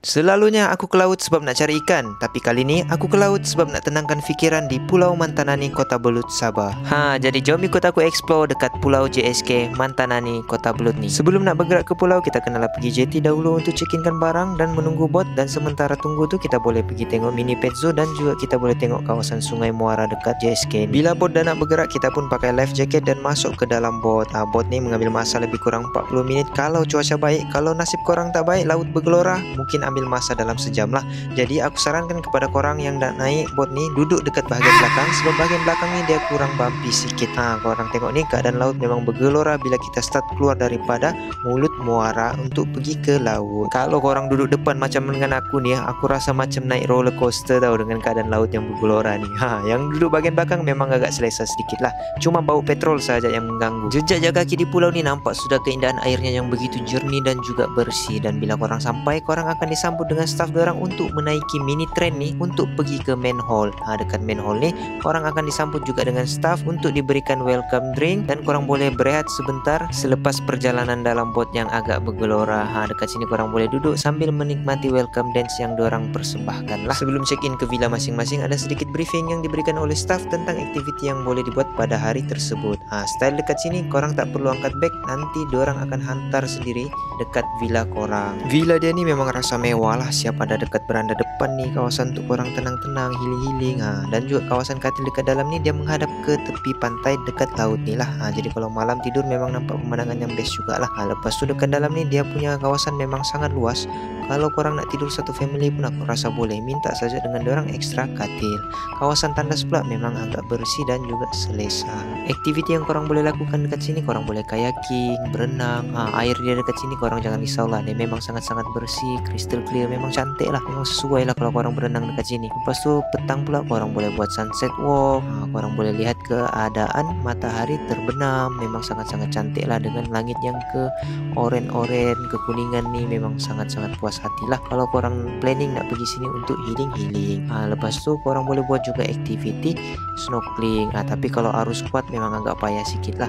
Selalunya aku ke laut sebab nak cari ikan, tapi kali ni aku ke laut sebab nak tenangkan fikiran di Pulau Mantanani, Kota Belud, Sabah. Jadi jom ikut aku explore dekat Pulau JSK, Mantanani, Kota Belud ni. Sebelum nak bergerak ke pulau, kita kenalah pergi JT dahulu untuk check-inkan barang dan menunggu bot. Dan sementara tunggu tu kita boleh pergi tengok mini pet zoo dan juga kita boleh tengok kawasan Sungai Muara dekat JSK ni. Bila bot dah nak bergerak, kita pun pakai life jacket dan masuk ke dalam bot. Bot ni mengambil masa lebih kurang 40 minit kalau cuaca baik. Kalau nasib korang tak baik, laut bergelora, mungkin ambil masa dalam sejam lah. Jadi aku sarankan kepada korang yang nak naik bot ni duduk dekat bahagian belakang, sebab bahagian belakang ni dia kurang bumpy sikit. Korang tengok ni keadaan laut memang bergelora bila kita start keluar daripada mulut muara untuk pergi ke laut. Kalau korang duduk depan macam dengan aku ni, aku rasa macam naik roller coaster tau dengan keadaan laut yang bergelora ni. Yang duduk bahagian belakang memang agak selesa sedikit lah. Cuma bau petrol saja yang mengganggu. Jejak kaki di pulau ni nampak sudah keindahan airnya yang begitu jernih dan juga bersih. Dan bila korang sampai, korang akan disambut dengan staf dorang untuk menaiki mini train ni untuk pergi ke main hall. Dekat main hall ni korang akan disambut juga dengan staf untuk diberikan welcome drink dan korang boleh berehat sebentar selepas perjalanan dalam bot yang agak bergelora. Dekat sini korang boleh duduk sambil menikmati welcome dance yang dorang persembahkan lah. Sebelum check in ke villa masing-masing, ada sedikit briefing yang diberikan oleh staf tentang aktiviti yang boleh dibuat pada hari tersebut. Style dekat sini korang tak perlu angkat beg, nanti dorang akan hantar sendiri dekat villa korang. Villa dia ni memang rasa mewah lah. Siap ada dekat beranda depan ni kawasan untuk korang tenang-tenang, healing-healing. Dan juga kawasan katil dekat dalam ni dia menghadap ke tepi pantai dekat laut ni lah. Jadi kalau malam tidur memang nampak pemandangan yang best juga lah. Lepas tu dekat dalam ni dia punya kawasan memang sangat luas. Kalau korang nak tidur satu family pun aku rasa boleh, minta saja dengan dorang ekstra katil. Kawasan tandas pula memang agak bersih dan juga selesa. Aktiviti yang korang boleh lakukan dekat sini, korang boleh kayaking, berenang. Air dia dekat sini korang jangan risau lah, dia memang sangat-sangat bersih, crystal clear, memang cantik lah, memang sesuai lah kalau korang berenang dekat sini. Lepas tu petang pula korang boleh buat sunset walk. Korang boleh lihat keadaan matahari terbenam, memang sangat-sangat cantik lah dengan langit yang ke oren-oren, kekuningan ni memang sangat-sangat puas hati lah kalau korang planning nak pergi sini untuk healing-healing. Lepas tu korang boleh buat juga aktiviti snorkeling. Tapi kalau arus kuat memang agak payah sikit lah.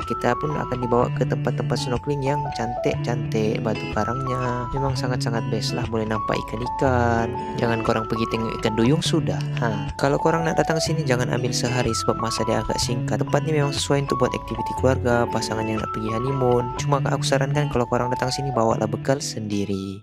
Kita pun akan dibawa ke tempat-tempat snorkeling yang cantik-cantik, batu karangnya memang sangat-sangat best lah, boleh nampak ikan-ikan. Jangan korang pergi tengok ikan duyung sudah. Kalau korang nak datang sini jangan ambil sehari sebab masa dia agak singkat. Tempat ni memang sesuai untuk buat aktiviti keluarga, pasangan yang nak pergi honeymoon. Cuma aku sarankan kalau korang datang sini bawalah bekal sendiri.